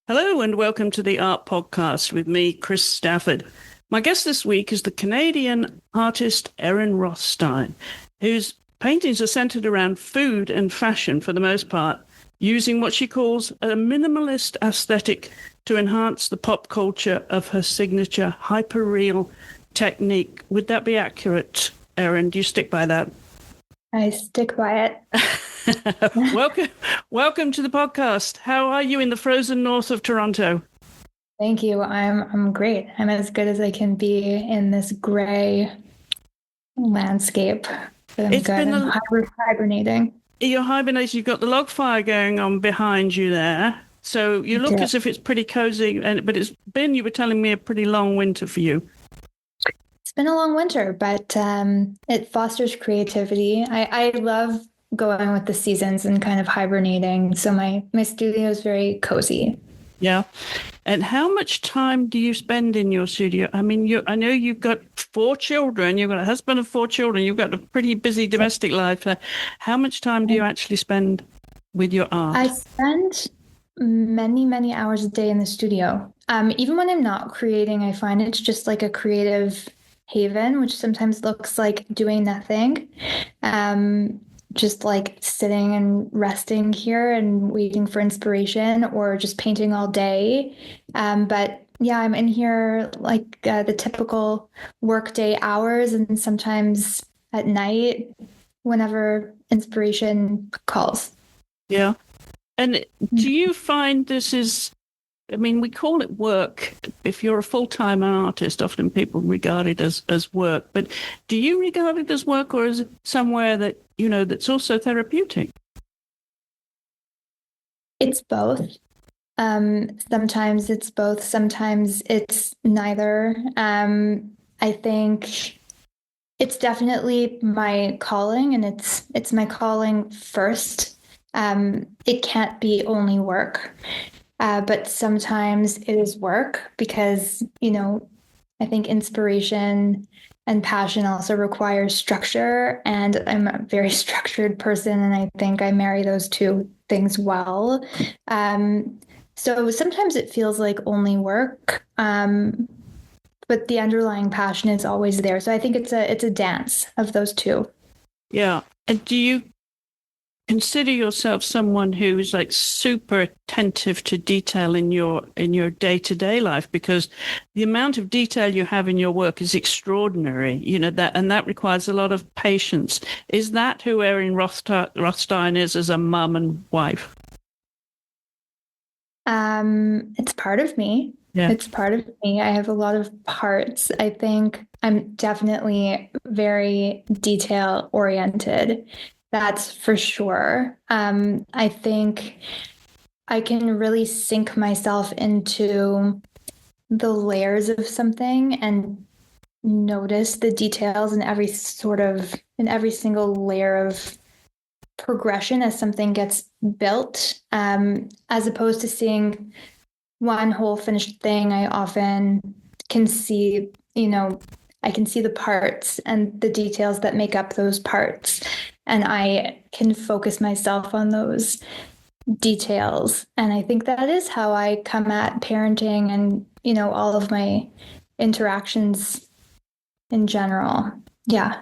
Hello and welcome to the AART Podcast with me, Chris Stafford. My guest this week is the Canadian artist Erin Rothstein, whose paintings are centered around food and fashion for the most part, using what she calls a minimalist aesthetic to enhance the pop culture of her signature hyperreal technique. Would that be accurate, Erin? Do you stick by that? I stick by it. Welcome to the podcast. How are you in the frozen north of Toronto? Thank you. I'm great. I'm as good as I can be in this gray landscape. But I'm hibernating. You're hibernating. You've got the log fire going on behind you there. So you look as if it's pretty cozy, but it's been, you were telling me, a pretty long winter for you. It's been a long winter, but it fosters creativity. I love going with the seasons and kind of hibernating. So my studio is very cozy. Yeah. And how much time do you spend in your studio? I mean, I know you've got 4 children. You've got a husband and 4 children. You've got a pretty busy domestic life. How much time do you actually spend with your art? I spend many, many hours a day in the studio. Even when I'm not creating, I find it's just like a creative haven, which sometimes looks like doing nothing. Just like sitting and resting here and waiting for inspiration, or just painting all day. But yeah, I'm in here like the typical workday hours, and sometimes at night whenever inspiration calls. Yeah. And do you find this is, I mean, we call it work. If you're a full-time artist, often people regard it as work. But do you regard it as work, or is it somewhere that, you know, that's also therapeutic? It's both. Sometimes it's both. Sometimes it's neither. I think it's definitely my calling, and it's my calling first. It can't be only work. But sometimes it is work because, you know, I think inspiration and passion also requires structure. And I'm a very structured person, and I think I marry those two things well. So sometimes it feels like only work, but the underlying passion is always there. So I think it's a dance of those two. Yeah. And do you consider yourself someone who is like super attentive to detail in your day-to-day life? Because the amount of detail you have in your work is extraordinary, you know, that requires a lot of patience. Is that who Erin Rothstein is as a mum and wife? It's part of me. Yeah. It's part of me. I have a lot of parts. I think I'm definitely very detail oriented. That's for sure. I think I can really sink myself into the layers of something and notice the details in every single layer of progression as something gets built, as opposed to seeing one whole finished thing. I often can see, I can see the parts and the details that make up those parts. And I can focus myself on those details. And I think that is how I come at parenting and, all of my interactions in general. Yeah.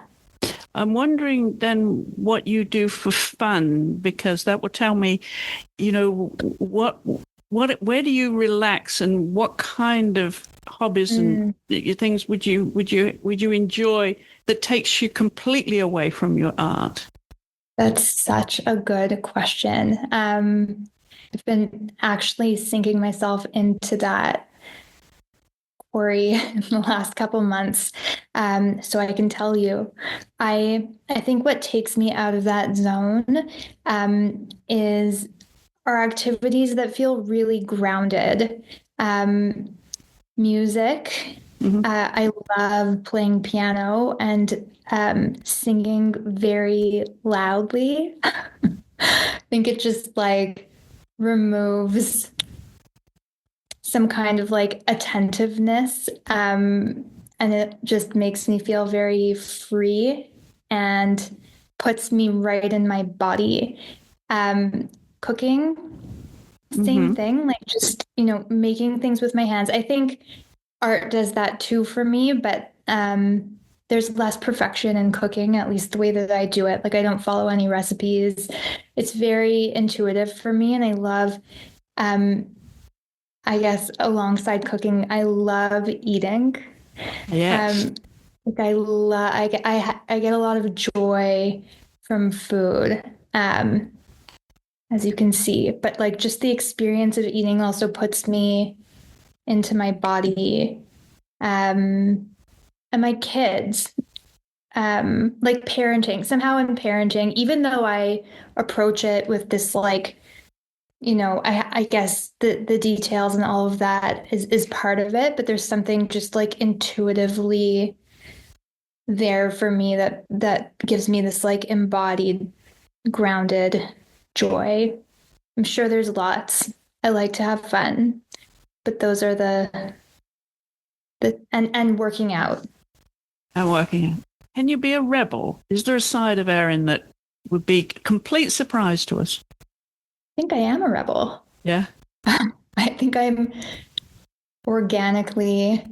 I'm wondering then what you do for fun, because that will tell me, where do you relax, and what kind of hobbies and things would you enjoy that takes you completely away from your art? That's such a good question. I've been actually sinking myself into that quarry in the last couple months. So I can tell you, I think what takes me out of that zone is our activities that feel really grounded. Music. I love playing piano and singing very loudly. I think it just like removes some kind of like attentiveness, and it just makes me feel very free and puts me right in my body. Cooking same thing, like just, making things with my hands. I think art does that too for me, but there's less perfection in cooking, at least the way that I do it. Like I don't follow any recipes. It's very intuitive for me. And I love, I guess alongside cooking, I love eating. Yes. Like I get a lot of joy from food. As you can see, but like just the experience of eating also puts me into my body. And my kids, like parenting, somehow in parenting, even though I approach it with this, like, I guess the details and all of that is part of it, but there's something just like intuitively there for me that gives me this like embodied, grounded joy. I'm sure there's lots. I like to have fun, but those are the and working out. And working out. Can you be a rebel? Is there a side of Erin that would be a complete surprise to us? I think I am a rebel. Yeah. I think I'm organically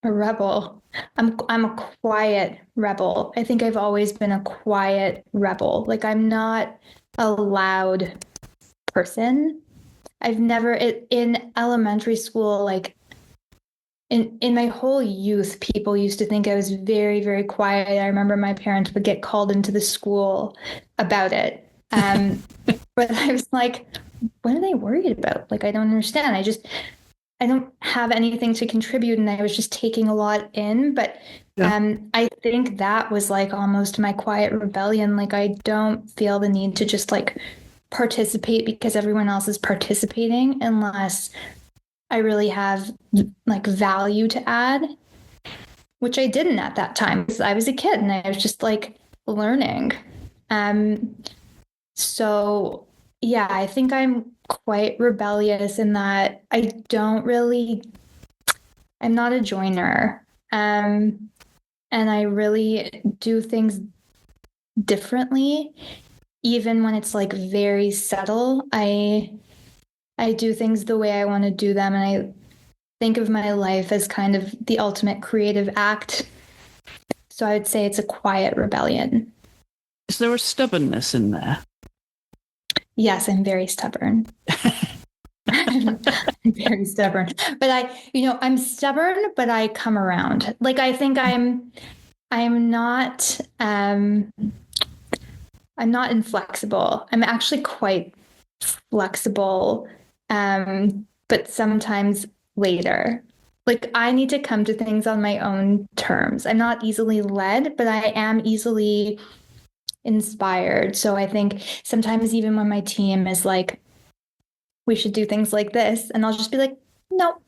a rebel. I'm a quiet rebel. I think I've always been a quiet rebel. Like I'm not a loud person. I've never in elementary school, like in my whole youth, people used to think I was very, very quiet. I remember my parents would get called into the school about it. But I was like, what are they worried about? Like, I don't understand. I don't have anything to contribute. And I was just taking a lot in. But I think that was like almost my quiet rebellion. Like, I don't feel the need to just like participate because everyone else is participating unless I really have like value to add, which I didn't at that time because I was a kid and I was just like learning. So yeah, I think I'm quite rebellious in that I'm not a joiner. And I really do things differently, even when it's like very subtle. I do things the way I want to do them. And I think of my life as kind of the ultimate creative act. So I would say it's a quiet rebellion. Is there a stubbornness in there? Yes, I'm very stubborn. I'm very stubborn. But I'm stubborn, but I come around. Like I think I'm not inflexible. I'm actually quite flexible, but sometimes later. Like I need to come to things on my own terms. I'm not easily led, but I am easily inspired. So I think sometimes even when my team is like, we should do things like this, and I'll just be like, no.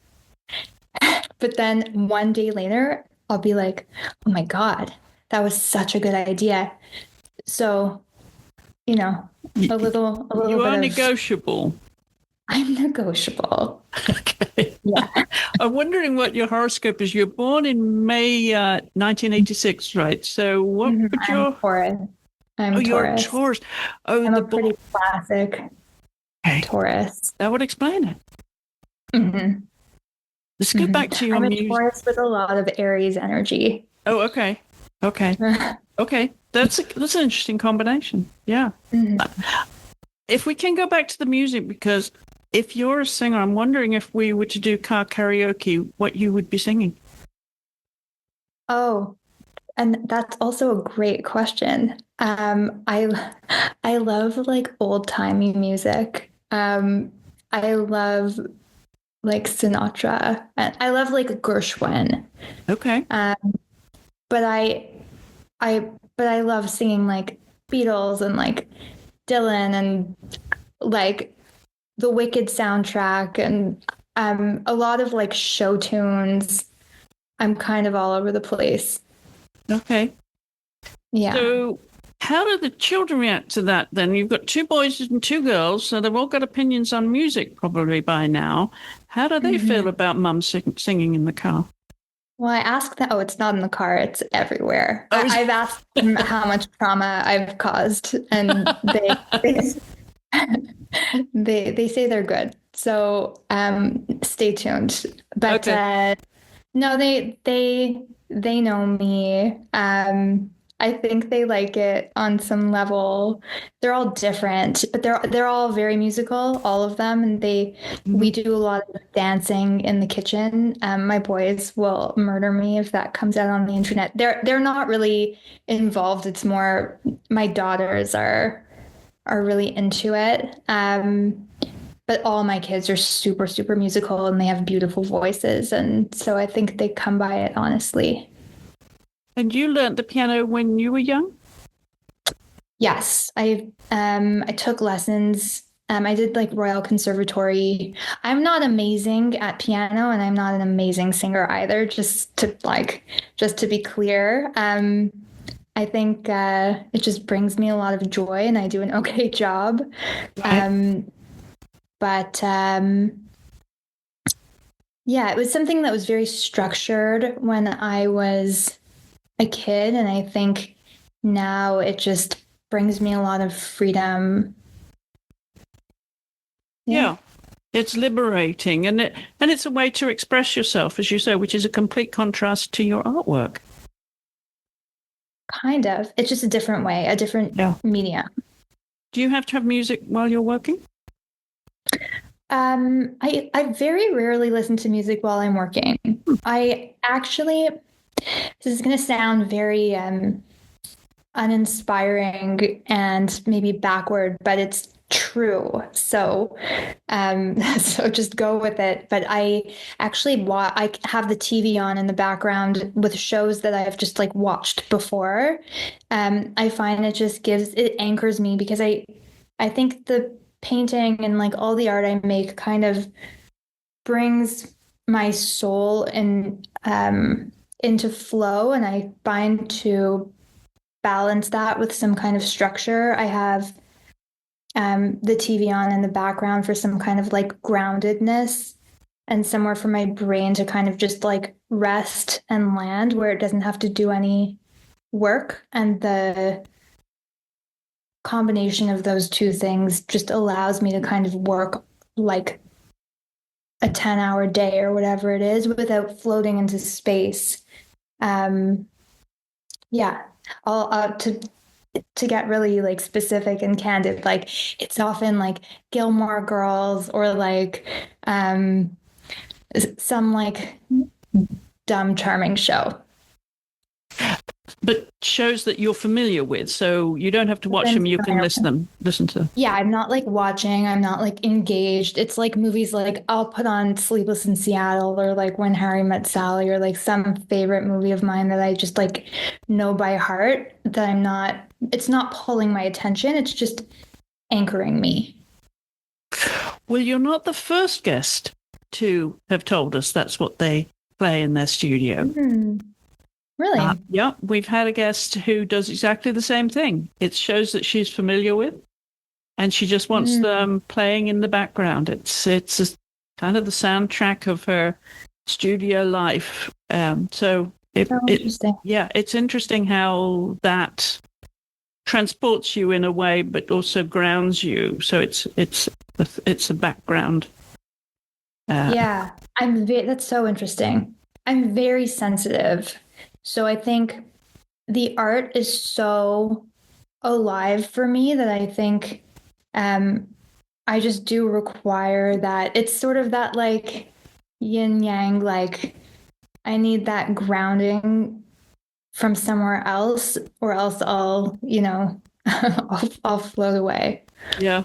But then one day later, I'll be like, oh my God, that was such a good idea. So, a little you bit are of negotiable. I'm negotiable. Okay. Yeah. I'm wondering what your horoscope is. You're born in May 1986, right? So what would your... Taurus. I'm Taurus. You're a Taurus. Oh, I'm a pretty classic Taurus. That would explain it. Mm-hmm. Let's get back to your music. I'm a Taurus with a lot of Aries energy. Oh, okay. Okay. That's an interesting combination. Yeah. Mm-hmm. If we can go back to the music, because if you're a singer, I'm wondering if we were to do car karaoke, what you would be singing. Oh, and that's also a great question. I love like old timey music. I love like Sinatra, and I love like Gershwin. Okay. But I love singing like Beatles and like Dylan and like the Wicked soundtrack and a lot of like show tunes. I'm kind of all over the place. Okay. Yeah. So how do the children react to that then? You've got 2 boys and 2 girls, so they've all got opinions on music probably by now. How do they feel about mum singing in the car? Well, I asked that. Oh, it's not in the car. It's everywhere. I've asked them how much trauma I've caused, and they say they're good. So stay tuned. But Okay. no, they know me. I think they like it on some level. They're all different, but they're all very musical, all of them, and we Mhm. do a lot of dancing in the kitchen. My boys will murder me if that comes out on the internet. They're not really involved. It's more my daughters are really into it. But all my kids are super, super musical and they have beautiful voices. And so I think they come by it honestly. And you learnt the piano when you were young? Yes, I took lessons. I did like Royal Conservatory. I'm not amazing at piano and I'm not an amazing singer either, just to be clear. I think it just brings me a lot of joy and I do an okay job. Right. But yeah, it was something that was very structured when I was a kid. And I think now it just brings me a lot of freedom. Yeah, Yeah. It's liberating, and it's a way to express yourself, as you say, which is a complete contrast to your artwork. kind of. It's just a different way, a different Yeah. medium. Do you have to have music while you're working? I very rarely listen to music while I'm working. I actually, this is going to sound very uninspiring and maybe backward, but it's true. So, so just go with it. But I have the TV on in the background with shows that I've just like watched before. I find it anchors me because I think the painting and like all the art I make kind of brings my soul into flow, and I find to balance that with some kind of structure. I have the TV on in the background for some kind of like groundedness and somewhere for my brain to kind of just like rest and land where it doesn't have to do any work. And the combination of those two things just allows me to kind of work like a 10-hour day or whatever it is without floating into space. Um, yeah, I'll to get really like specific and candid, like it's often like Gilmore Girls or like some like dumb charming show. But shows that you're familiar with, so you don't have to watch them. You can listen to. Yeah, I'm not like watching, I'm not like engaged. It's like movies like I'll put on Sleepless in Seattle or like When Harry Met Sally or like some favorite movie of mine that I just like know by heart that it's not pulling my attention, it's just anchoring me. Well, you're not the first guest to have told us that's what they play in their studio. Mm-hmm. Really? Yeah, we've had a guest who does exactly the same thing. It shows that she's familiar with, and she just wants them playing in the background. It's kind of the soundtrack of her studio life. Interesting. Yeah, it's interesting how that transports you in a way, but also grounds you. So it's a background. Yeah, that's so interesting. I'm very sensitive. So I think the art is so alive for me that I think I just do require that. It's sort of that like yin yang, like I need that grounding from somewhere else, or else I'll float away. Yeah.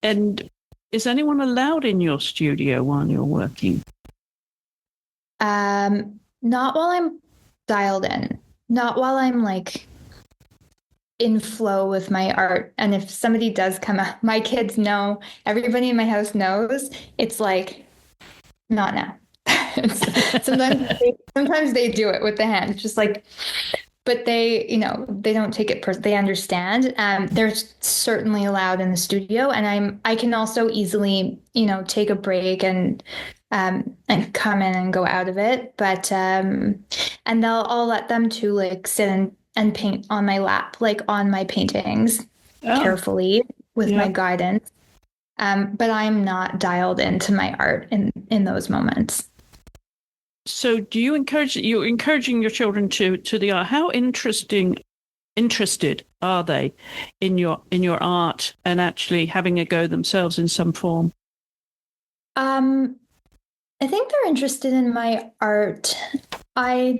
And is anyone allowed in your studio while you're working? Not while I'm dialed in, not while I'm like in flow with my art. And if somebody does come out, my kids know, everybody in my house knows, it's like, not now. Sometimes they do it with the hand, just like, but they don't take it they understand. They're certainly allowed in the studio, and I can also easily, take a break and come in and go out of it. But and I'll let them to like sit and paint on my lap, like on my paintings carefully with my guidance. But I'm not dialed into my art in those moments. So do you're encouraging your children to the art? How interested are they in your art and actually having a go themselves in some form? I think they're interested in my art. I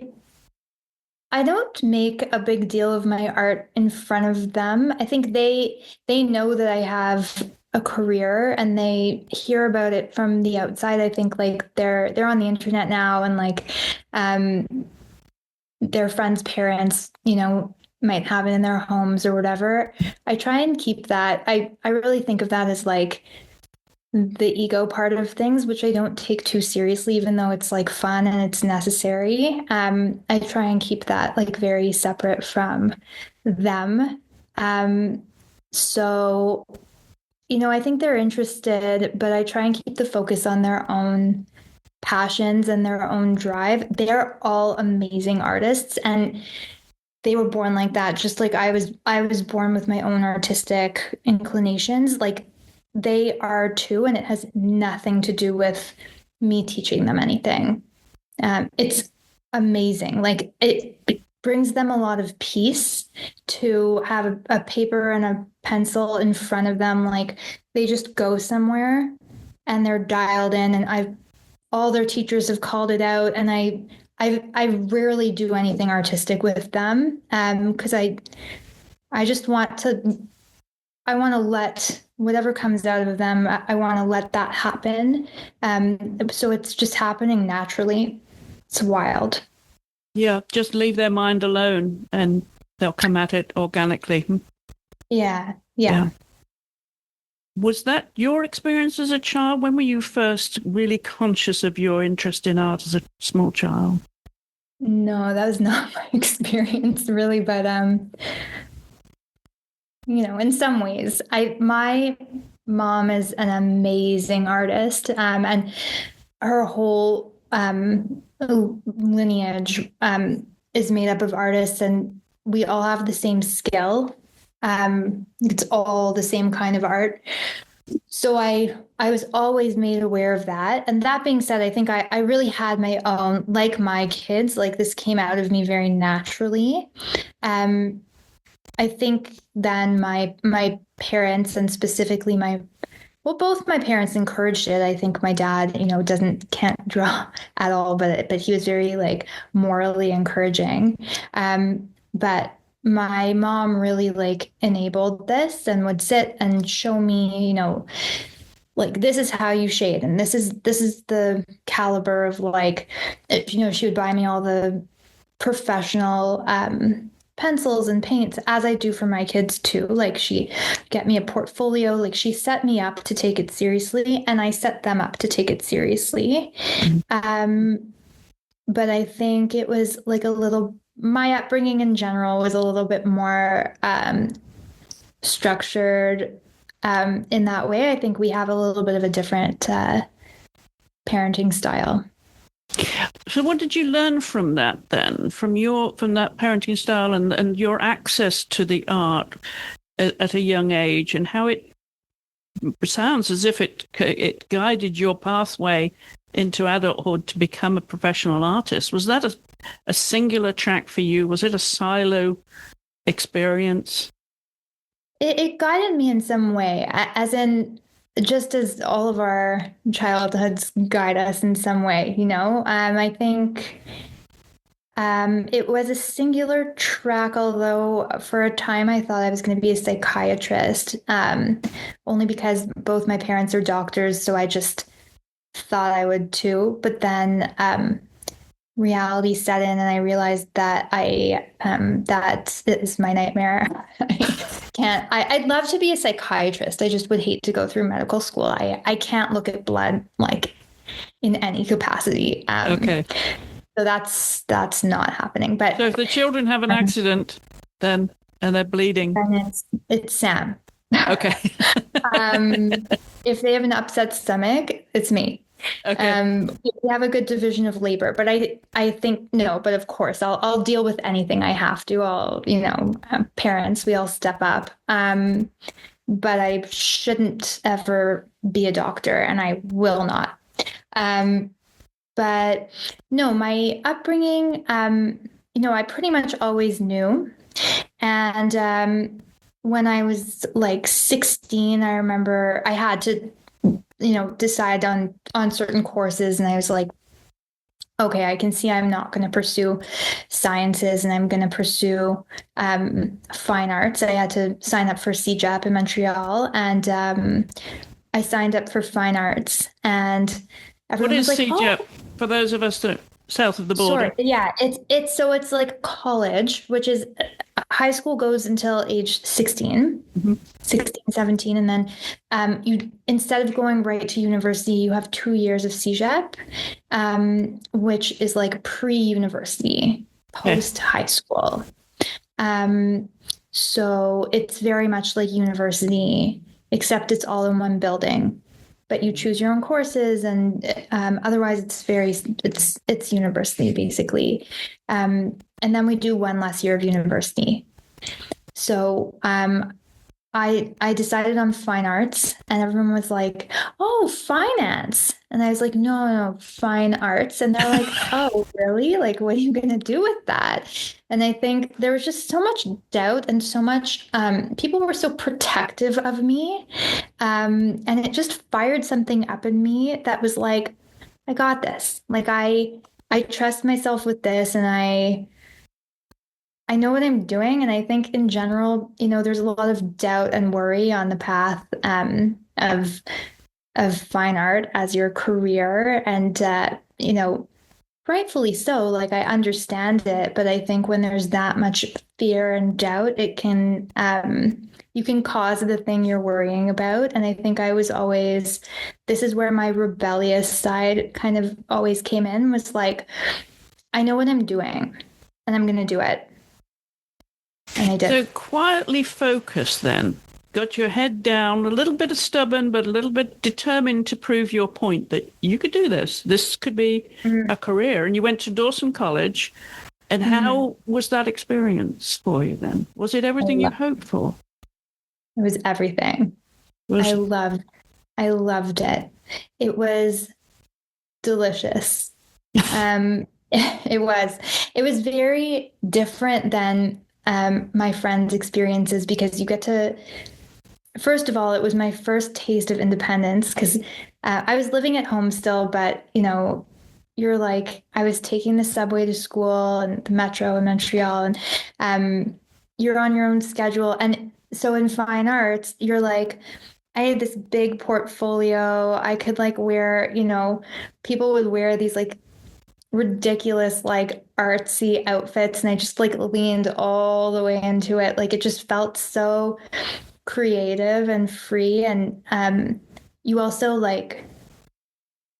don't make a big deal of my art in front of them. I think they know that I have a career and they hear about it from the outside. I think like they're on the internet now and like their friends' parents, might have it in their homes or whatever. I try and keep that. I really think of that as like the ego part of things, which I don't take too seriously, even though it's like fun and it's necessary. I try and keep that like very separate from them. So, I think they're interested, but I try and keep the focus on their own passions and their own drive. They're all amazing artists and they were born like that, just like I was born with my own artistic inclinations. Like they are too, and it has nothing to do with me teaching them anything. It's amazing. Like it brings them a lot of peace to have a paper and a pencil in front of them. Like they just go somewhere and they're dialed in, and all their teachers have called it out, and I rarely do anything artistic with them because I just I want to let whatever comes out of them, I want to let that happen. So it's just happening naturally. It's wild. Yeah, just leave their mind alone and they'll come at it organically. Yeah. Was that your experience as a child? When were you first really conscious of your interest in art as a small child? No, that was not my experience really, but in some ways, my mom is an amazing artist, and her whole lineage is made up of artists, and we all have the same skill. It's all the same kind of art. So I was always made aware of that. And that being said, I think I really had my own, like my kids, like this came out of me very naturally. I think then my parents, and specifically both my parents encouraged it. I think my dad, can't draw at all, but he was very like morally encouraging. But my mom really like enabled this and would sit and show me, like this is how you shade, and this is the caliber of like, she would buy me all the professional pencils and paints, as I do for my kids too. Like she get me a portfolio, like she set me up to take it seriously, and I set them up to take it seriously. But I think it was like my upbringing in general was a little bit more structured in that way. I think we have a little bit of a different parenting style. So what did you learn from that then, from that parenting style and your access to the art at a young age, and how it sounds as if it guided your pathway into adulthood to become a professional artist? Was that a singular track for you? Was it a silo experience? It guided me in some way, as in just as all of our childhoods guide us in some way, I think it was a singular track, although for a time I thought I was going to be a psychiatrist, only because both my parents are doctors, so I just thought I would too. But then reality set in, and I realized that that is my nightmare. I'd love to be a psychiatrist. I just would hate to go through medical school. I can't look at blood like in any capacity. Okay. So that's not happening. But so if the children have an accident, then and they're bleeding, then it's Sam. Okay. If they have an upset stomach, it's me. Okay. We have a good division of labor, but I think no. But of course, I'll deal with anything I have to. Parents, we all step up. but I shouldn't ever be a doctor, and I will not. But no, my upbringing, I pretty much always knew. And when I was like 16, I remember I had to, decide on certain courses, and I was like, okay, I can see I'm not going to pursue sciences, and I'm going to pursue fine arts. I had to sign up for CEGEP in Montreal, and I signed up for fine arts. And everyone what is was like, CEGEP "Oh, for those of us that south of the border? sure, yeah." It's like college, which is high school goes until age 16. Mm-hmm. 16, 17, and then you, instead of going right to university, you have 2 years of CEGEP, which is like pre-university, post high school. So it's very much like university, except it's all in one building. But you choose your own courses, and otherwise it's university basically. And then we do one less year of university. So I decided on fine arts, and everyone was like, "Oh, finance." And I was like, "No, fine arts." And they're like, "Oh, really? Like, what are you going to do with that?" And I think there was just so much doubt, and so much, people were so protective of me. And it just fired something up in me that was like, I got this. Like, I trust myself with this, and I know what I'm doing. And I think in general, there's a lot of doubt and worry on the path of fine art as your career. And, rightfully so. Like, I understand it, but I think when there's that much fear and doubt, it can, you can cause the thing you're worrying about. And I think this is where my rebellious side kind of always came in, was like, I know what I'm doing, and I'm going to do it. And I did. So quietly focused then. Got your head down, a little bit stubborn, but a little bit determined to prove your point that you could do this. This could be a career. And you went to Dawson College. And how was that experience for you then? Was it everything you hoped for? It was everything. I loved it. It was delicious. It was very different than my friends' experiences, because you get to, first of all, it was my first taste of independence, because I was living at home still, but you're like, I was taking the subway to school and the metro in Montreal, and you're on your own schedule. And so in fine arts, you're like, I had this big portfolio. I could like wear, people would wear these like ridiculous, like artsy outfits, and I just like leaned all the way into it. Like, it just felt so creative and free. And you also like,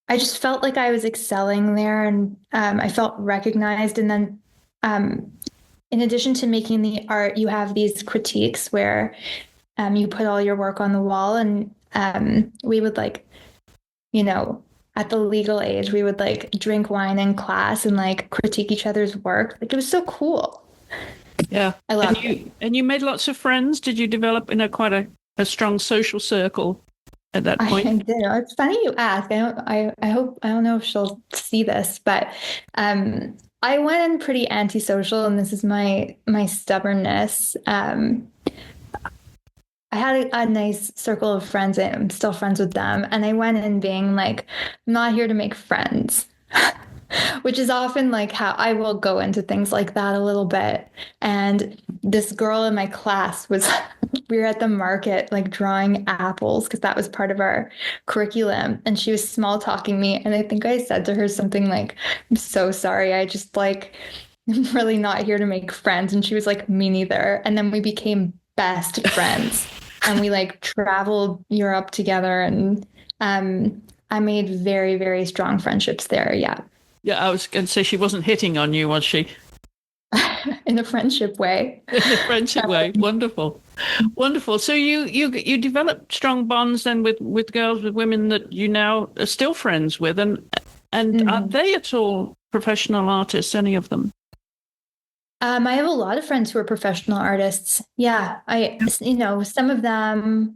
I just felt like I was excelling there, and I felt recognized. And then in addition to making the art, you have these critiques where you put all your work on the wall, and we would like, at the legal age, we would like drink wine in class and like critique each other's work. Like, it was so cool. Yeah. I loved it. And you made lots of friends. Did you develop in quite a strong social circle at that point? I did. It's funny you ask. I don't know if she'll see this, but I went in pretty antisocial, and this is my stubbornness. I had a nice circle of friends, and I'm still friends with them. And I went in being like, I'm not here to make friends, which is often like how I will go into things like that a little bit. And this girl in my class we were at the market, like drawing apples, because that was part of our curriculum. And she was small talking me. And I think I said to her something like, I'm so sorry. I just like, I'm really not here to make friends. And she was like, me neither. And then we became best friends. And we like traveled Europe together, and I made very, very strong friendships there. Yeah. Yeah, I was going to say, she wasn't hitting on you, was she? In a friendship way. In a friendship way. Wonderful. Wonderful. So you developed strong bonds then with girls, with women that you now are still friends with. And are they at all professional artists, any of them? I have a lot of friends who are professional artists. Yeah, some of them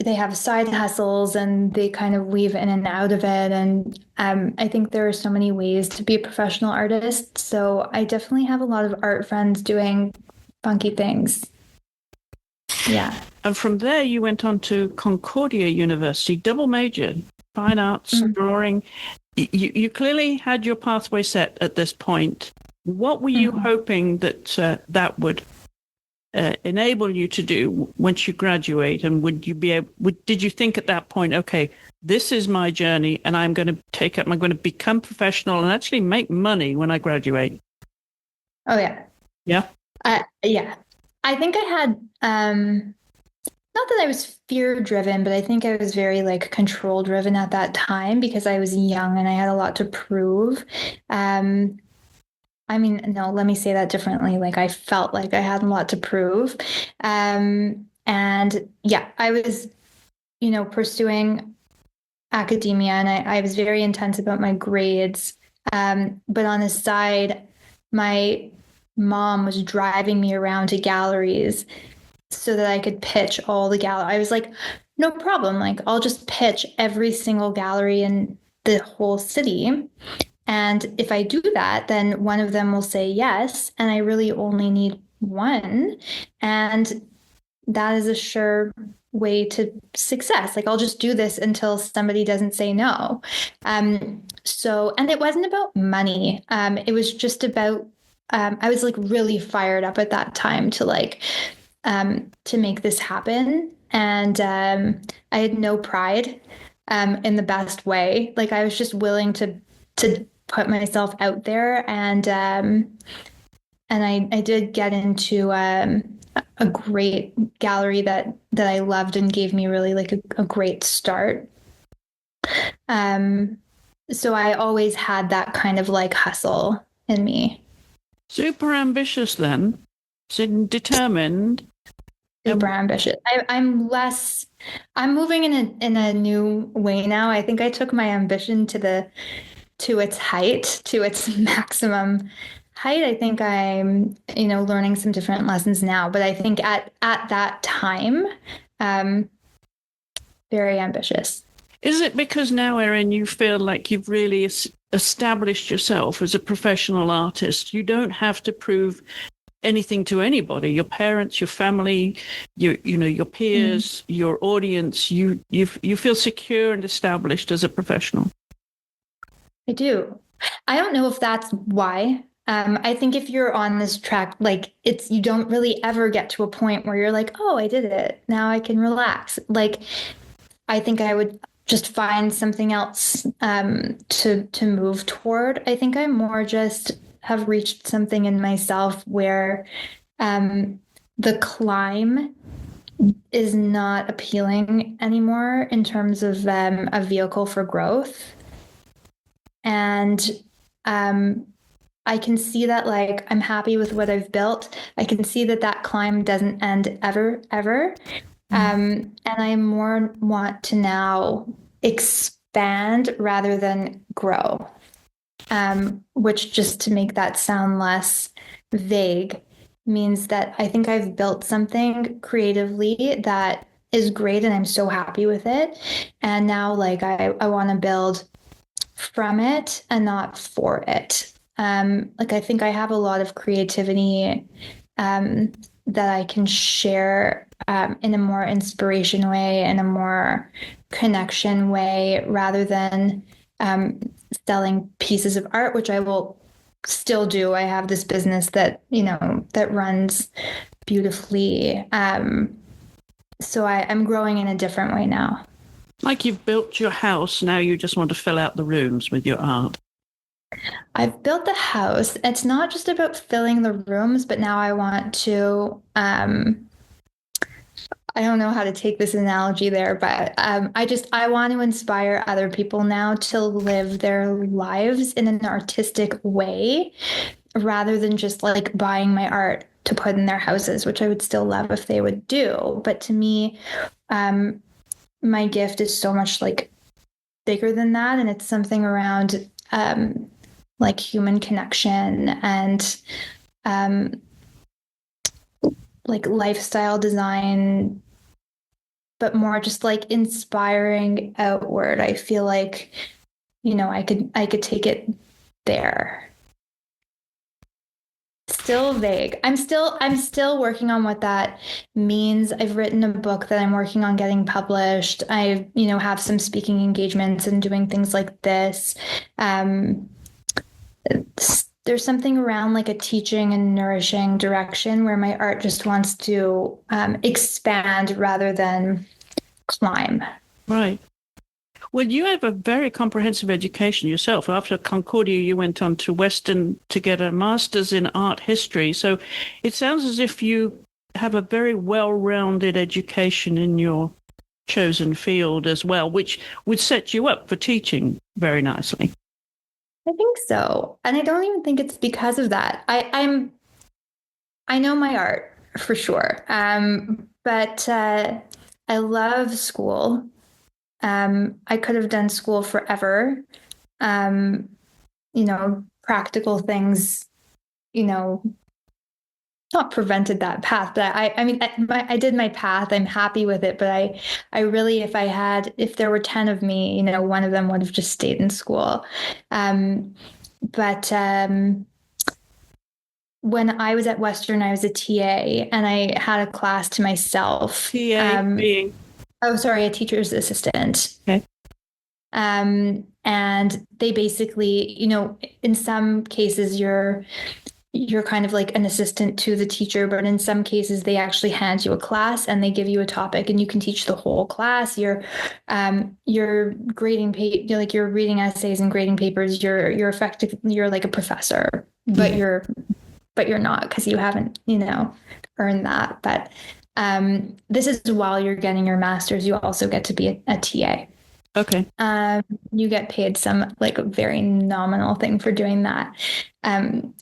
they have side hustles and they kind of weave in and out of it. And I think there are so many ways to be a professional artist. So I definitely have a lot of art friends doing funky things. Yeah. And from there, you went on to Concordia University, double majored, fine arts, drawing. You clearly had your pathway set at this point. What were you hoping that that would enable you to do once you graduate? And would you be able? Did you think at that point, okay, this is my journey, and I'm going to become professional and actually make money when I graduate? Oh yeah, yeah, yeah. I think I had not that I was fear driven, but I think I was very like control driven at that time because I was young and I had a lot to prove. I mean, no, let me say that differently. Like I felt like I had a lot to prove. And yeah, I was, pursuing academia and I was very intense about my grades. But on the side, my mom was driving me around to galleries so that I could pitch all the gallery. I was like, no problem. Like I'll just pitch every single gallery in the whole city. And if I do that, then one of them will say yes. And I really only need one. And that is a sure way to success. Like I'll just do this until somebody doesn't say no. And it wasn't about money. It was just about, I was like really fired up at that time to make this happen. And I had no pride in the best way. Like I was just willing to put myself out there, and I did get into a great gallery that I loved and gave me really like a great start. So I always had that kind of like hustle in me. Super ambitious then, so determined. Super ambitious. I'm moving in a new way now. I think I took my ambition to its height, to its maximum height. I think I'm, learning some different lessons now, but I think at that time, very ambitious. Is it because now, Erin, you feel like you've really established yourself as a professional artist? You don't have to prove anything to anybody, your parents, your family, your peers, your audience. You feel secure and established as a professional. I do. I don't know if that's why. I think if you're on this track, like you don't really ever get to a point where you're like, oh, I did it. Now I can relax. Like, I think I would just find something else to move toward. I think I more just have reached something in myself where the climb is not appealing anymore in terms of a vehicle for growth. And I can see that like I'm happy with what I've built. I can see that climb doesn't end ever. And I more want to now expand rather than grow, which, just to make that sound less vague, means that I think I've built something creatively that is great and I'm so happy with it. And now like I want to build from it and not for it. Like I think I have a lot of creativity that I can share in a more inspiration way, in a more connection way, rather than selling pieces of art, which I will still do. I have this business that runs beautifully. So I'm growing in a different way now. Like you've built your house, now you just want to fill out the rooms with your art. I've built the house. It's not just about filling the rooms, but now I want to, I don't know how to take this analogy there, but I want to inspire other people now to live their lives in an artistic way rather than just like buying my art to put in their houses, which I would still love if they would do. But to me, my gift is so much like bigger than that. And it's something around like human connection and um, like lifestyle design, but more just like inspiring outward. I feel like, I could take it there. Still vague. I'm still working on what that means. I've written a book that I'm working on getting published. I, have some speaking engagements and doing things like this. Um, there's something around like a teaching and nourishing direction where my art just wants to expand rather than climb. Right. Well, you have a very comprehensive education yourself. After Concordia, you went on to Western to get a master's in art history. So it sounds as if you have a very well-rounded education in your chosen field as well, which would set you up for teaching very nicely. I think so. And I don't even think it's because of that. I know my art for sure. But I love school. I could have done school forever. Practical things, not prevented that path, but I did my path. I'm happy with it. But I really, if there were 10 of me, one of them would have just stayed in school. But when I was at Western, I was a TA and I had a class to myself. TA being? Oh, sorry, a teacher's assistant. Okay. And they basically, in some cases you're kind of like an assistant to the teacher, but in some cases they actually hand you a class and they give you a topic and you can teach the whole class. You're grading you're reading essays and grading papers. You're effectively, you're like a professor, but you're not, because you haven't, earned that. But this is while you're getting your master's, you also get to be a TA. Okay. You get paid some like very nominal thing for doing that,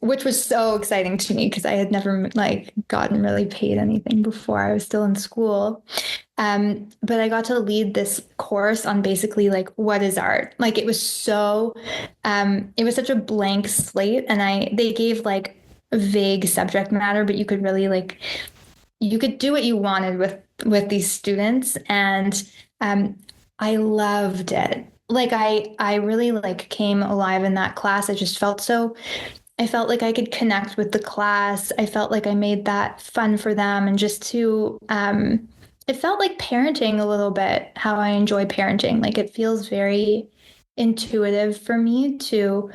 which was so exciting to me because I had never like gotten really paid anything before. I was still in school. But I got to lead this course on basically like, what is art? Like it was such a blank slate, and they gave like vague subject matter, but you could really like, you could do what you wanted with these students. And I loved it. Like I really like came alive in that class. I felt like I could connect with the class. I felt like I made that fun for them, and just to, it felt like parenting a little bit, how I enjoy parenting. Like it feels very intuitive for me to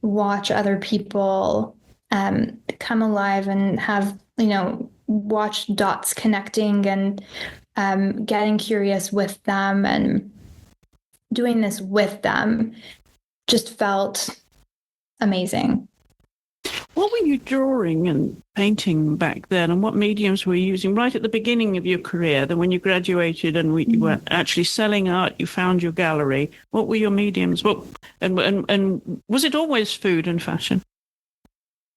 watch other people come alive and have, watch dots connecting and getting curious with them and doing this with them just felt amazing. What were you drawing and painting back then, and what mediums were you using right at the beginning of your career? Then when you graduated and you were actually selling art, you found your gallery. What were your mediums? And was it always food and fashion?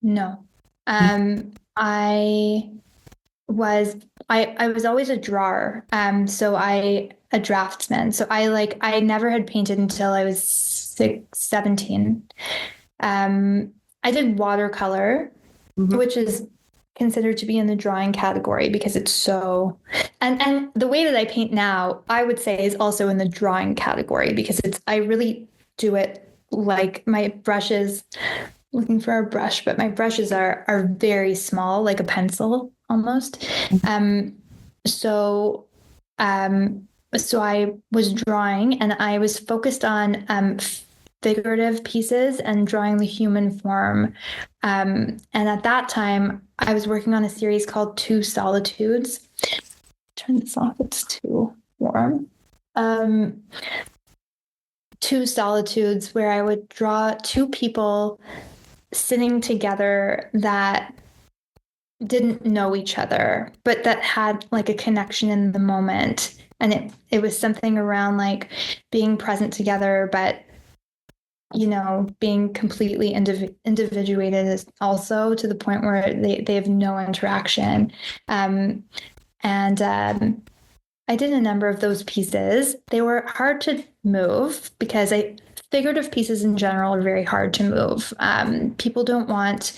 No. I was always a drawer. So a draftsman. So I never had painted until I was 17. I did watercolor, which is considered to be in the drawing category because it's so, and the way that I paint now, I would say is also in the drawing category because I really do it like my brushes, looking for a brush, but my brushes are very small, like a pencil almost. So I was drawing and I was focused on figurative pieces and drawing the human form. And at that time, I was working on a series called Two Solitudes. Turn this off, it's too warm. Two Solitudes, where I would draw two people sitting together that didn't know each other, but that had like a connection in the moment. And it was something around like being present together, but being completely individuated also, to the point where they have no interaction. And I did a number of those pieces. They were hard to move because figurative pieces in general are very hard to move. People don't want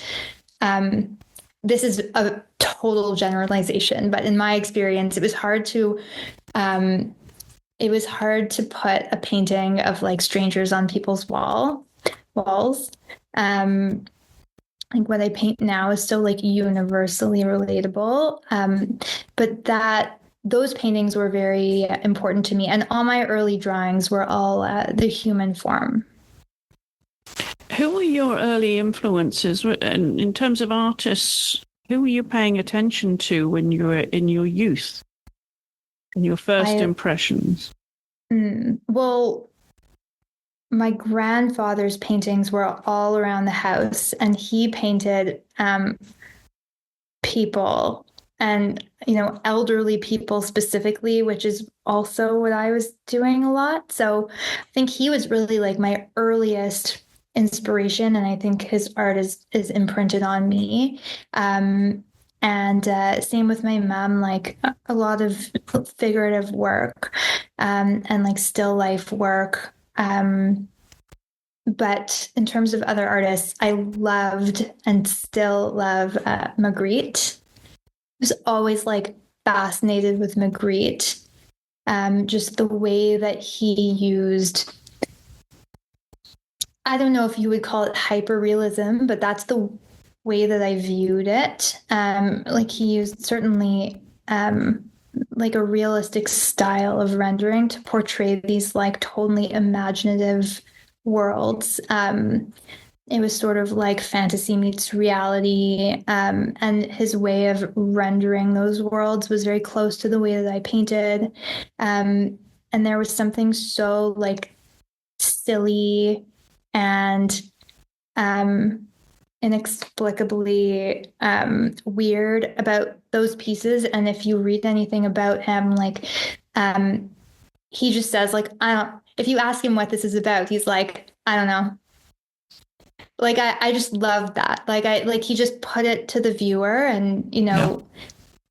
this is a total generalization, but in my experience, it was hard to put a painting of like strangers on people's walls. Like what I paint now is still like universally relatable. But those paintings were very important to me. And all my early drawings were all the human form. Who were your early influences? And in terms of artists, who were you paying attention to when you were in your youth, in your first impressions? Well, my grandfather's paintings were all around the house, and he painted people and, elderly people specifically, which is also what I was doing a lot. So I think he was really like my earliest inspiration, and I think his art is imprinted on me. And same with my mom, like a lot of figurative work and like still life work. But in terms of other artists, I loved and still love Magritte. I was always like fascinated with Magritte. Just the way that he used, I don't know if you would call it hyperrealism, but that's the way that I viewed it. Like he used certainly like a realistic style of rendering to portray these like totally imaginative worlds. It was sort of like fantasy meets reality. And his way of rendering those worlds was very close to the way that I painted. And there was something so like silly and inexplicably weird about those pieces. And if you read anything about him, like he just says like, if you ask him what this is about, he's like, I don't know. Like I just love that. Like he just put it to the viewer, and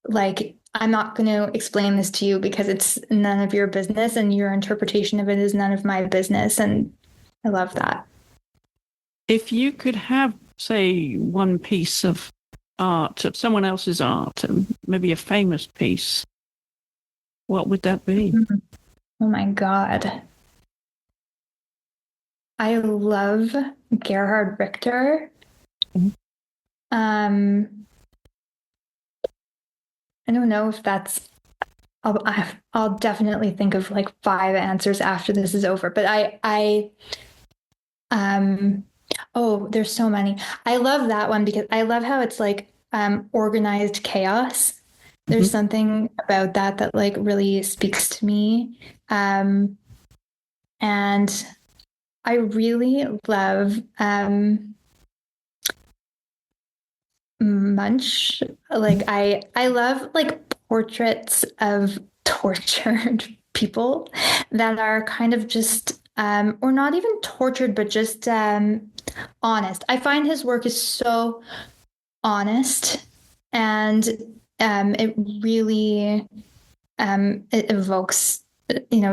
like I'm not going to explain this to you because it's none of your business, and your interpretation of it is none of my business. And I love that. If you could have, say, one piece of art, of someone else's art, and maybe a famous piece, what would that be? Oh my God. I love Gerhard Richter. I don't know if that's, I'll definitely think of like 5 answers after this is over, but oh, there's so many. I love that one because I love how it's like organized chaos. There's something about that like really speaks to me. And I really love Munch. Like I love like portraits of tortured people that are kind of just or not even tortured, but just honest. I find his work is so honest, and it really it evokes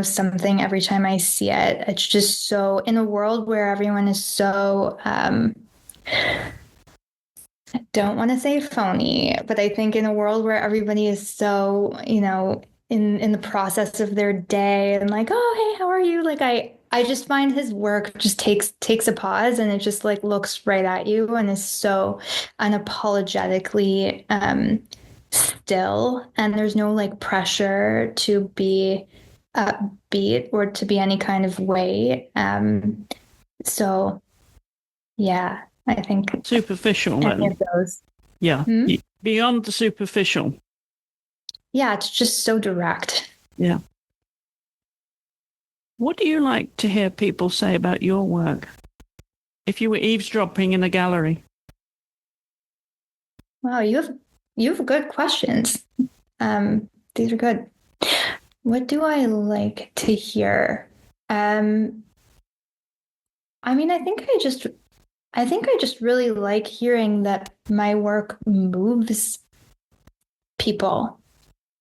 something every time I see it. It's just so, in a world where everyone is so I don't want to say phony, but I think in a world where everybody is so, in the process of their day and like, oh, hey, how are you? Like I just find his work just takes a pause, and it just like looks right at you and is so unapologetically still, and there's no like pressure to be upbeat or to be any kind of way. So yeah, I think superficial. Any of those. Yeah. Beyond the superficial. Yeah, it's just so direct. Yeah. What do you like to hear people say about your work? If you were eavesdropping in a gallery? Wow, you have good questions. These are good. What do I like to hear? I mean, I think I just really like hearing that my work moves people.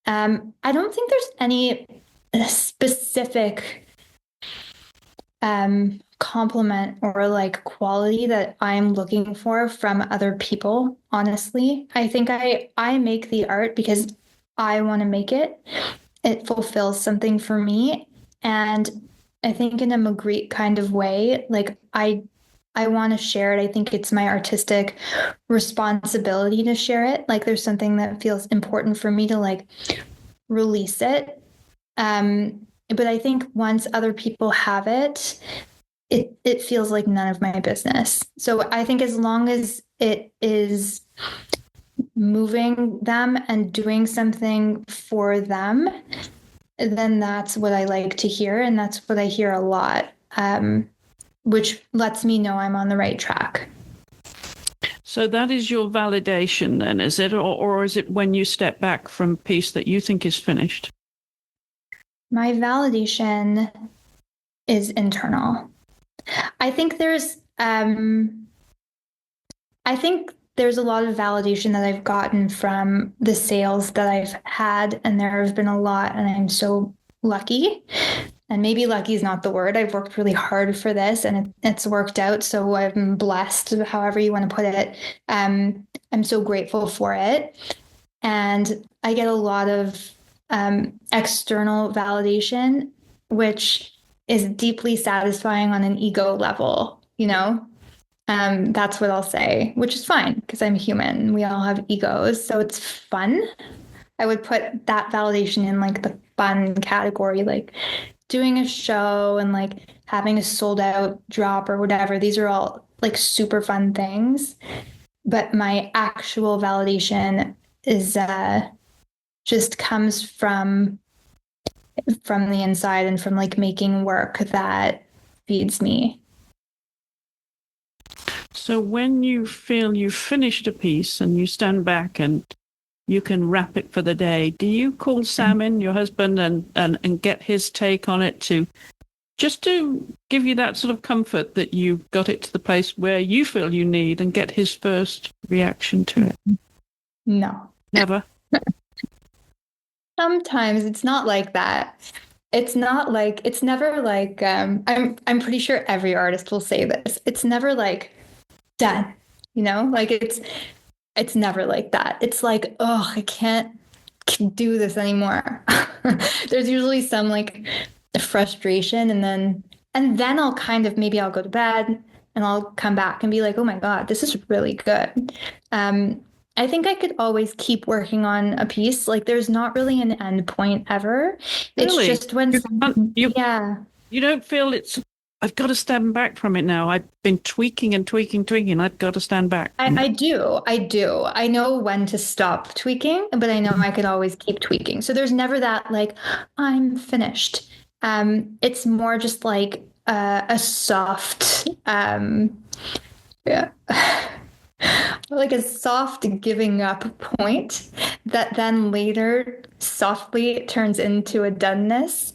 I don't think there's any specific compliment or like quality that I'm looking for from other people, honestly. I think I make the art because I want to make it. It fulfills something for me. And I think in a Magritte kind of way, like I want to share it. I think it's my artistic responsibility to share it. Like there's something that feels important for me to like release it. But I think once other people have it, it feels like none of my business. So I think as long as it is moving them and doing something for them, then that's what I like to hear. And that's what I hear a lot, which lets me know I'm on the right track. So that is your validation then, is it? Or is it when you step back from a piece that you think is finished? My validation is internal. I think there's a lot of validation that I've gotten from the sales that I've had, and there have been a lot, and I'm so lucky. And maybe lucky is not the word. I've worked really hard for this, and it's worked out. So I'm blessed, however you want to put it. I'm so grateful for it, and I get a lot of external validation, which is deeply satisfying on an ego level, you know? That's what I'll say, which is fine because I'm human. We all have egos. So it's fun. I would put that validation in like the fun category, like doing a show and like having a sold out drop or whatever. These are all like super fun things. But my actual validation is just comes from the inside and from like making work that feeds me. So when you feel you've finished a piece and you stand back and you can wrap it for the day, do you call Sam in, your husband, and get his take on it to give you that sort of comfort that you've got it to the place where you feel you need, and get his first reaction to it? No. Never? Sometimes it's not like that. It's never like I'm pretty sure every artist will say this. It's never like done. You know? Like it's never like that. It's like, oh, I can't do this anymore. There's usually some like frustration, and then I'll kind of, maybe I'll go to bed and I'll come back and be like, oh my God, this is really good. I think I could always keep working on a piece. Like there's not really an end point ever. Really? It's just when yeah. You don't feel I've got to stand back from it now. I've been tweaking and tweaking. I've got to stand back. I do. I know when to stop tweaking, but I know I could always keep tweaking. So there's never that like, I'm finished. It's more just like a soft, yeah, like a soft giving up point that then later softly turns into a doneness,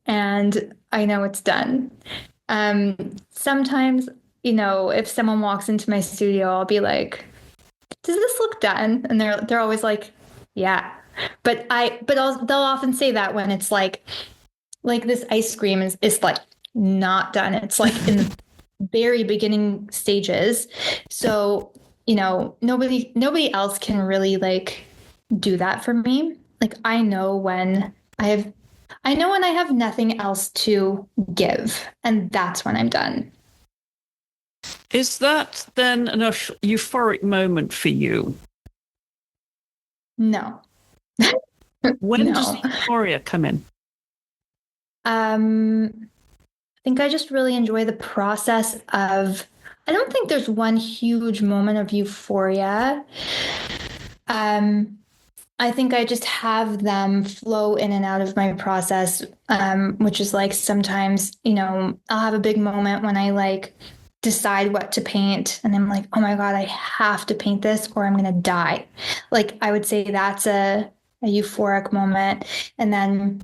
and I know it's done. Sometimes, if someone walks into my studio, I'll be like, "Does this look done?" And they're always like, "Yeah." They'll often say that when it's like this ice cream is like not done. It's like in the very beginning stages. So, nobody else can really like do that for me. Like I know when I have nothing else to give, and that's when I'm done. Is that then an euphoric moment for you? No. When No. does the euphoria come in? I think I just really enjoy the process of, I don't think there's one huge moment of euphoria. I think I just have them flow in and out of my process, which is like sometimes, I'll have a big moment when I like decide what to paint and I'm like, oh my God, I have to paint this or I'm going to die. Like I would say that's a euphoric moment. And then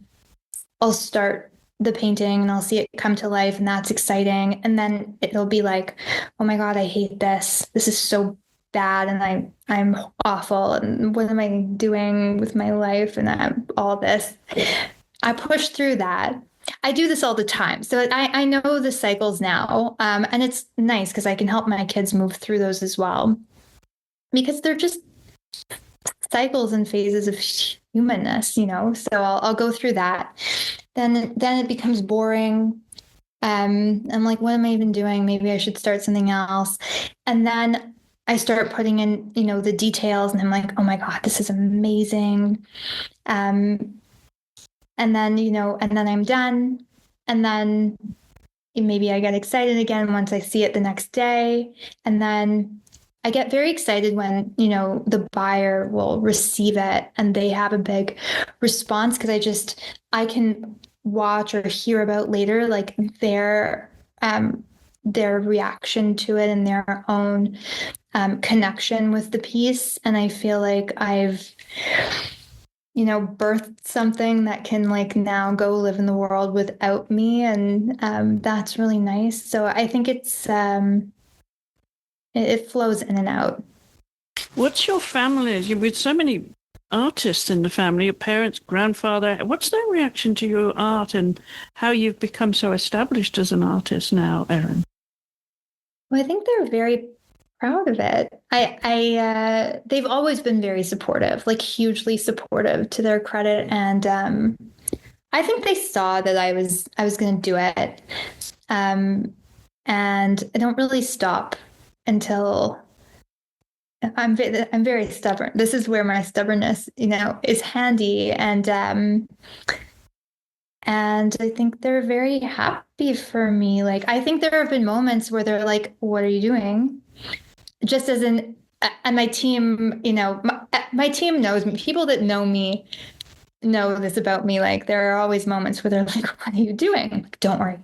I'll start the painting and I'll see it come to life, and that's exciting. And then it'll be like, oh my God, I hate this. This is so bad, and I'm awful, and what am I doing with my life, and all this. I push through that, I do this all the time. So I know the cycles now. And it's nice because I can help my kids move through those as well. Because they're just cycles and phases of humanness, So I'll go through that. Then it becomes boring. I'm like, what am I even doing? Maybe I should start something else. And then I start putting in, the details, and I'm like, oh my God, this is amazing. And then, and then I'm done. And then maybe I get excited again once I see it the next day. And then I get very excited when, the buyer will receive it and they have a big response, because I can watch or hear about later, like their reaction to it and their own connection with the piece. And I feel like I've birthed something that can like now go live in the world without me. And that's really nice. So I think it flows in and out. What's your family? You're with so many artists in the family, your parents, grandfather. What's their reaction to your art and how you've become so established as an artist now, Erin? Well, I think they're very proud of it. They've always been very supportive, like hugely supportive, to their credit. And I think they saw that I was going to do it. And I don't really stop until I'm very stubborn. This is where my stubbornness, is handy. And I think they're very happy for me. Like, I think there have been moments where they're like, what are you doing? Just as and my team, my team knows me. People that know me know this about me. Like, there are always moments where they're like, what are you doing? Like, don't worry.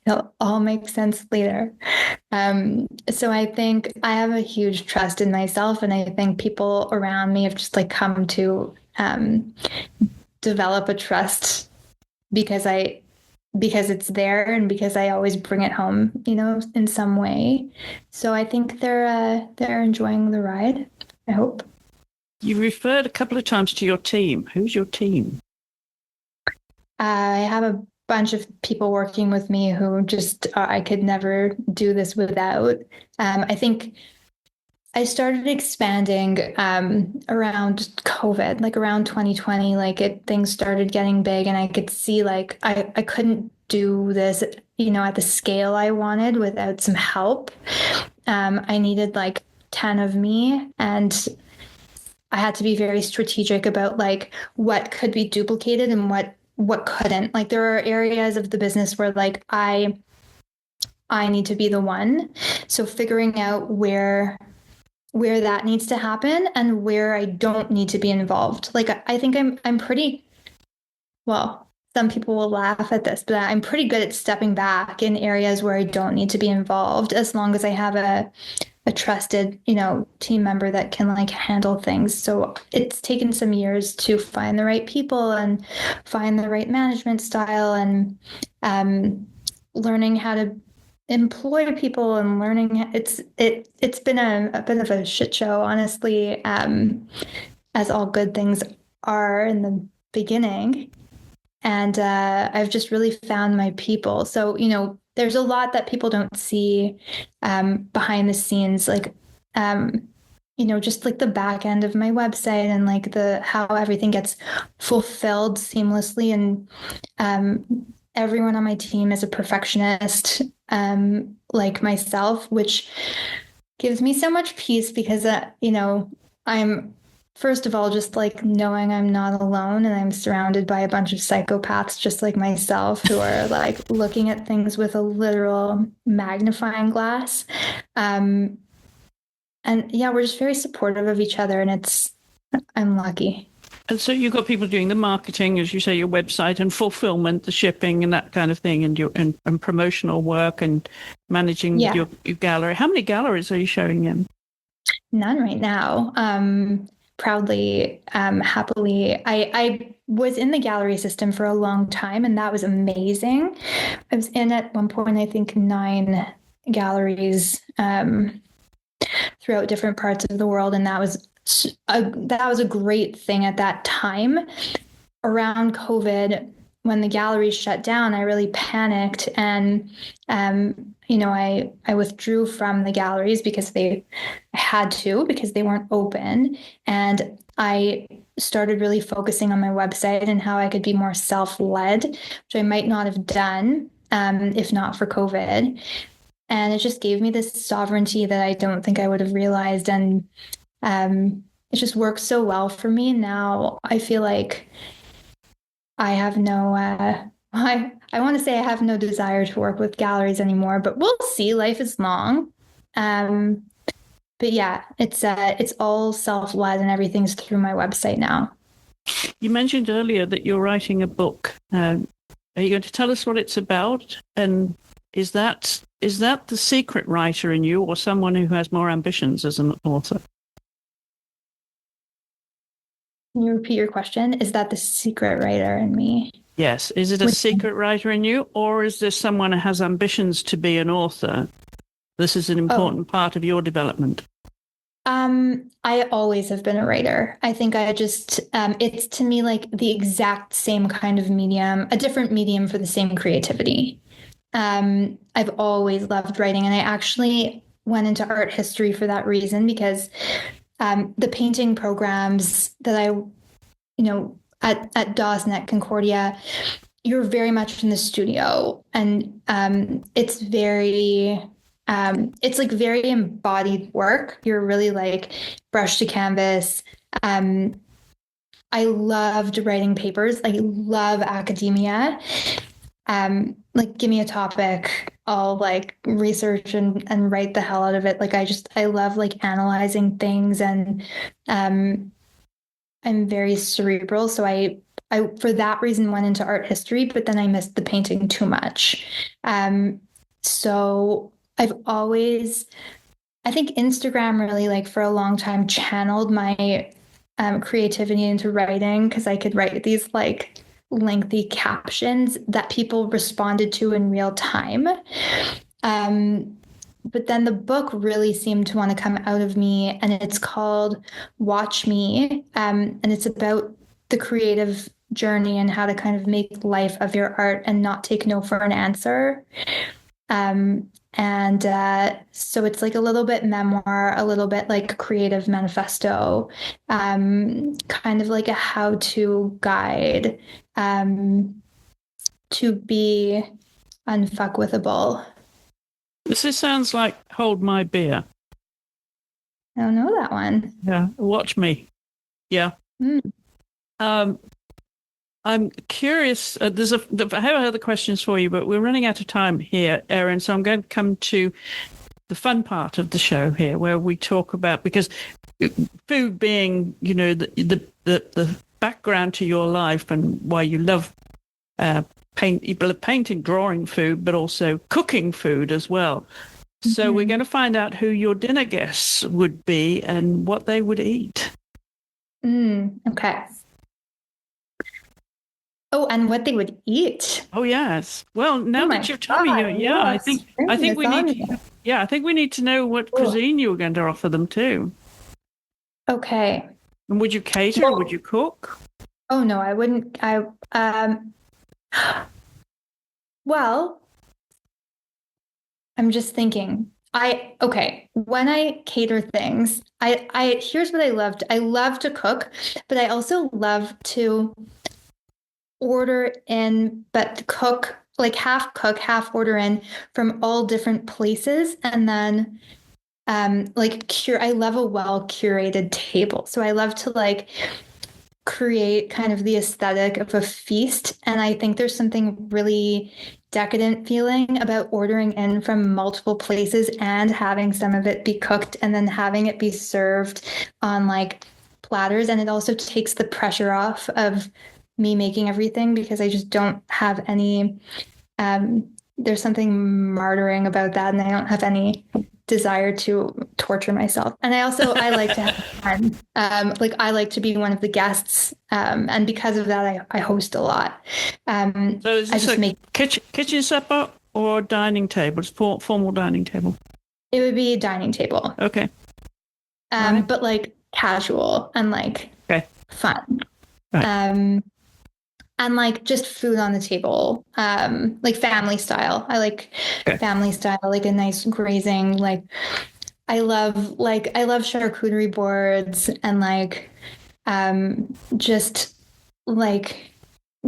It'll all make sense later. So I think I have a huge trust in myself. And I think people around me have just like come to develop a trust because it's there and because I always bring it home, in some way. So I think they're enjoying the ride, I hope. You referred a couple of times to your team. Who's your team? I have a bunch of people working with me who just, I could never do this without. I think I started expanding around COVID, like around 2020, things started getting big, and I could see like I couldn't do this, at the scale I wanted without some help. I needed like 10 of me, and I had to be very strategic about like what could be duplicated and what couldn't. Like, there are areas of the business where like I need to be the one. So figuring out where that needs to happen and where I don't need to be involved. Like, I think I'm pretty, well, some people will laugh at this, but I'm pretty good at stepping back in areas where I don't need to be involved, as long as I have a trusted, team member that can like handle things. So it's taken some years to find the right people and find the right management style, and learning how to employ people, and learning it's been a bit of a shit show, honestly, as all good things are in the beginning. And I've just really found my people. So, there's a lot that people don't see behind the scenes, like, just like the back end of my website, and like how everything gets fulfilled seamlessly. And everyone on my team is a perfectionist, like myself, which gives me so much peace because, I'm, first of all, just like knowing I'm not alone, and I'm surrounded by a bunch of psychopaths just like myself, who are like looking at things with a literal magnifying glass. And yeah, we're just very supportive of each other, and I'm lucky. And so you've got people doing the marketing, as you say, your website, and fulfillment, the shipping and that kind of thing, and promotional work, and managing your gallery. How many galleries are you showing in? None right now. Proudly, happily. I was in the gallery system for a long time, and that was amazing. I was in at one point, I think 9 galleries throughout different parts of the world, and that was a great thing at that time. Around COVID, when the galleries shut down, I really panicked, and I withdrew from the galleries because I had to, because they weren't open, and I started really focusing on my website and how I could be more self-led, which I might not have done if not for COVID. And it just gave me this sovereignty that I don't think I would have realized, and it just works so well for me now. I feel like I have no, I want to say I have no desire to work with galleries anymore, but we'll see. Life is long. But yeah, it's all self-led and everything's through my website now. You mentioned earlier that you're writing a book. Are you going to tell us what it's about? And is that the secret writer in you, or someone who has more ambitions as an author? Can you repeat your question? Is that the secret writer in me? Yes. Is it a secret writer in you, or is there someone who has ambitions to be an author? This is an important part of your development. I always have been a writer. I think I just, it's to me like the exact same kind of medium, a different medium for the same creativity. I've always loved writing, and I actually went into art history for that reason, because the painting programs that at Dawson at Concordia, you're very much in the studio, and it's like very embodied work. You're really like brush to canvas. I loved writing papers. I love academia. Like, give me a topic, I'll like research and write the hell out of it. Like, I love like analyzing things, and I'm very cerebral. So I for that reason went into art history, but then I missed the painting too much. So I've always, I think Instagram really, like, for a long time channeled my creativity into writing, because I could write these like lengthy captions that people responded to in real time. But then the book really seemed to want to come out of me, and it's called Watch Me. And it's about the creative journey and how to kind of make life of your art and not take no for an answer. So it's like a little bit memoir, a little bit like creative manifesto, kind of like a how-to guide to be unfuckwithable. This sounds like Hold My Beer. I don't know that one. Yeah, Watch Me. Yeah. I'm curious. I have other questions for you, but we're running out of time here, Erin. So I'm going to come to the fun part of the show here, where we talk about, because food being, the background to your life and why you love painting, drawing food, but also cooking food as well. So we're going to find out who your dinner guests would be and what they would eat. Okay. Oh, and what they would eat. Oh yes. Well, now that you've told me, I think we need. I think we need to know what cuisine you were going to offer them too. Okay. And would you cater? Well, would you cook? Oh no, I wouldn't. Well, I'm just thinking. When I cater things, here's what I loved. I love to cook, but I also love to order in, but cook, half order in from all different places. And then I love a well curated table. So I love to create kind of the aesthetic of a feast. And I think there's something really decadent feeling about ordering in from multiple places and having some of it be cooked and then having it be served on platters. And it also takes the pressure off of me making everything, because I just don't have any, there's something martyring about that. And I don't have any desire to torture myself. And I like to have fun. I like to be one of the guests. And because of that, I host a lot. So is this kitchen supper or dining table? It's formal dining table? It would be a dining table. Okay. Right. But casual and fun. Right. and like just food on the table, like family style. I like family style, like a nice grazing. I love charcuterie boards and just like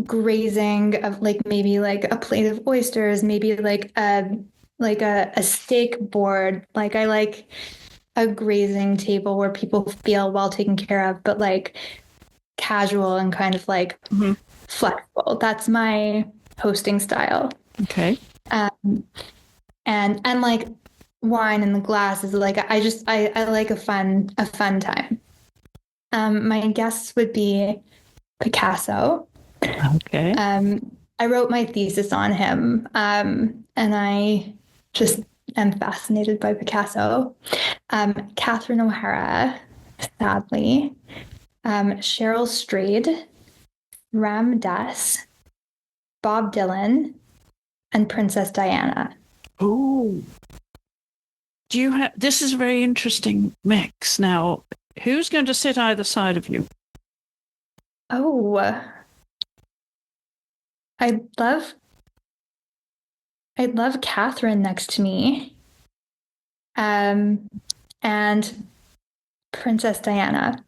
grazing of like maybe like a plate of oysters, maybe like a steak board. Like I like a grazing table where people feel well taken care of, but like casual and kind of like flexible. That's my hosting style. Okay. And like wine in the glass is like I like a fun time. My guests would be Picasso. Okay. I wrote my thesis on him, and I just am fascinated by Picasso. Catherine O'Hara, sadly, Cheryl Strayed, Ram Dass, Bob Dylan, and Princess Diana. Oh, do you have? This is a very interesting mix. Now, who's going to sit either side of you? Oh, I'd love Catherine next to me. And Princess Diana,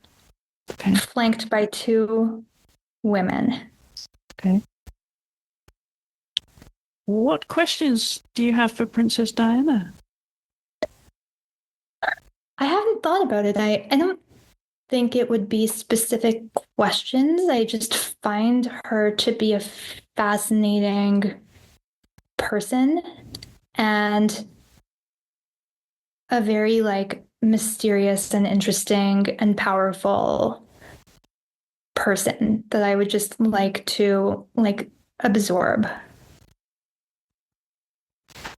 Okay. flanked by two women. Okay. What questions do you have for Princess Diana? I haven't thought about it. I don't think it would be specific questions. I just find her to be a fascinating person and a very like mysterious and interesting and powerful person that I would just like to like absorb.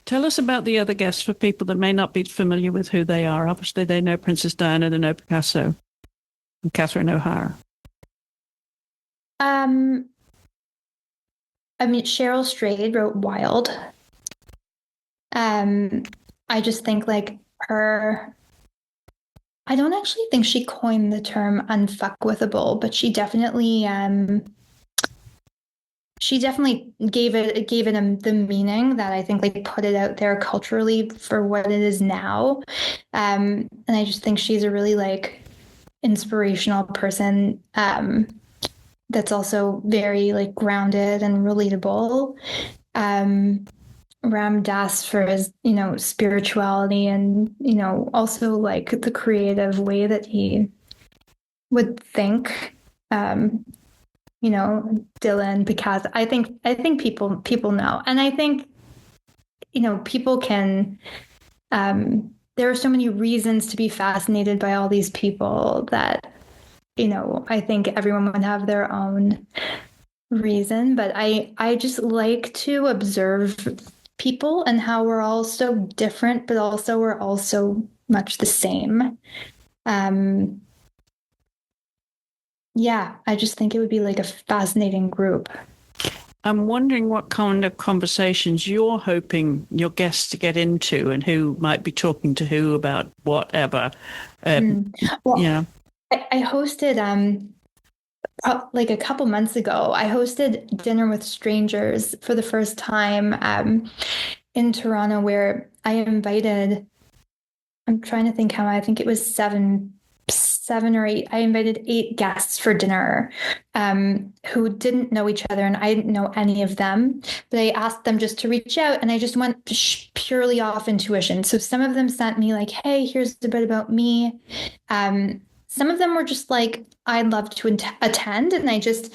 Tell us about the other guests for people that may not be familiar with who they are. Obviously, they know Princess Diana, they know Picasso, and Catherine O'Hara. I mean, Cheryl Strayed wrote Wild. I just think like her. I don't actually think she coined the term unfuckwithable, but she definitely gave it the meaning that I think like put it out there culturally for what it is now. And I just think she's a really like inspirational person that's also very like grounded and relatable. Ram Dass for his, spirituality and, also like the creative way that he would think. Dylan, because I think people know. And I think, people can, there are so many reasons to be fascinated by all these people that, I think everyone would have their own reason, but I just like to observe people and how we're all so different, but also we're all so much the same. Yeah, I just think it would be like a fascinating group. I'm wondering what kind of conversations you're hoping your guests to get into and who might be talking to who about whatever. Well, I hosted like a couple months ago, I hosted Dinner with Strangers for the first time in Toronto, where I invited, I'm trying to think I think it was seven or eight. I invited 8 guests for dinner who didn't know each other, and I didn't know any of them. But I asked them just to reach out, and I just went purely off intuition. So some of them sent me like, "Hey, here's a bit about me." Some of them were just like, "I'd love to attend," and I just,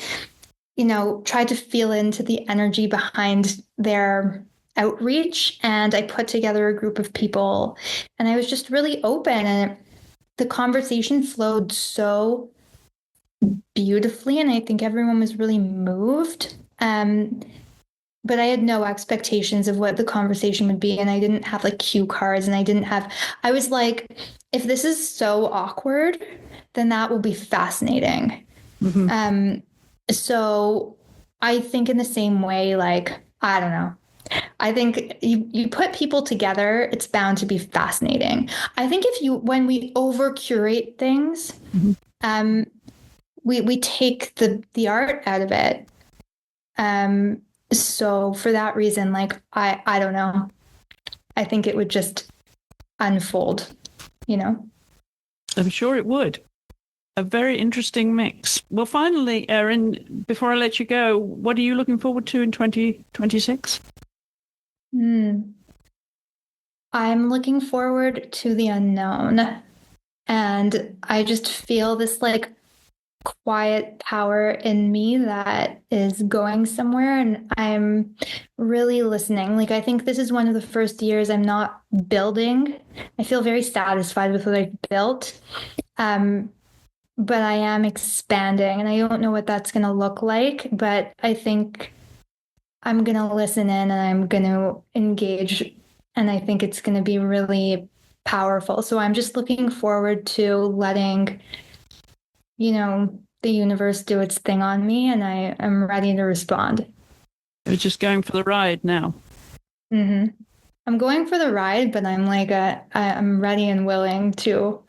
tried to feel into the energy behind their outreach, and I put together a group of people, and I was just really open, and the conversation flowed so beautifully, and I think everyone was really moved. But I had no expectations of what the conversation would be, and I didn't have like cue cards, and I was like, if this is so awkward, then that will be fascinating. Mm-hmm. So I think in the same way, like, I don't know. I think you put people together, it's bound to be fascinating. I think when we over curate things, we take the art out of it. So for that reason, like, I don't know. I think it would just unfold, you know? I'm sure it would. A very interesting mix. Well, finally, Erin, before I let you go, what are you looking forward to in 2026? I'm looking forward to the unknown. And I just feel this like quiet power in me that is going somewhere. And I'm really listening. Like, I think this is one of the first years I'm not building. I feel very satisfied with what I've built. But I am expanding, and I don't know what that's going to look like. But I think I'm going to listen in and I'm going to engage. And I think it's going to be really powerful. So I'm just looking forward to letting, the universe do its thing on me, and I am ready to respond. You're just going for the ride now. I'm going for the ride, but I'm like, I'm ready and willing to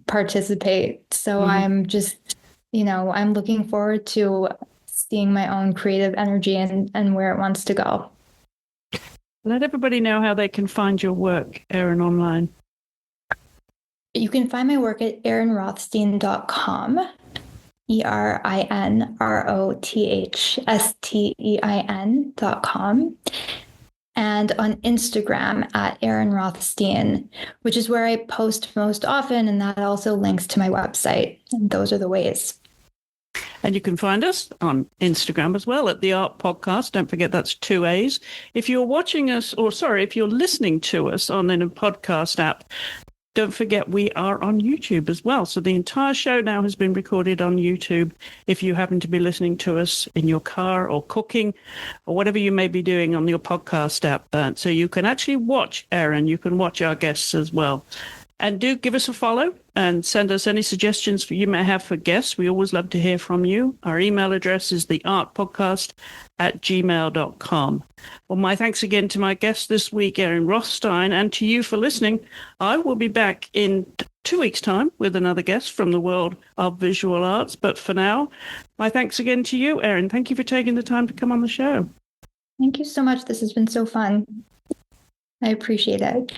participate. So I'm just, I'm looking forward to seeing my own creative energy and where it wants to go. Let everybody know how they can find your work, Erin, online. You can find my work at erinrothstein.com, ErinRothstein.com, and on Instagram at Erin Rothstein, which is where I post most often, and that also links to my website. And those are the ways. And you can find us on Instagram as well at the AART Podcast. Don't forget that's 2 A's. If you're watching us, if you're listening to us on a podcast app, don't forget we are on YouTube as well. So the entire show now has been recorded on YouTube if you happen to be listening to us in your car or cooking or whatever you may be doing on your podcast app. So you can actually watch Erin. You can watch our guests as well. And do give us a follow and send us any suggestions you may have for guests. We always love to hear from you. Our email address is theartpodcast@gmail.com. Well, my thanks again to my guest this week, Erin Rothstein, and to you for listening. I will be back in 2 weeks' time with another guest from the world of visual arts. But for now, my thanks again to you, Erin. Thank you for taking the time to come on the show. Thank you so much. This has been so fun. I appreciate it.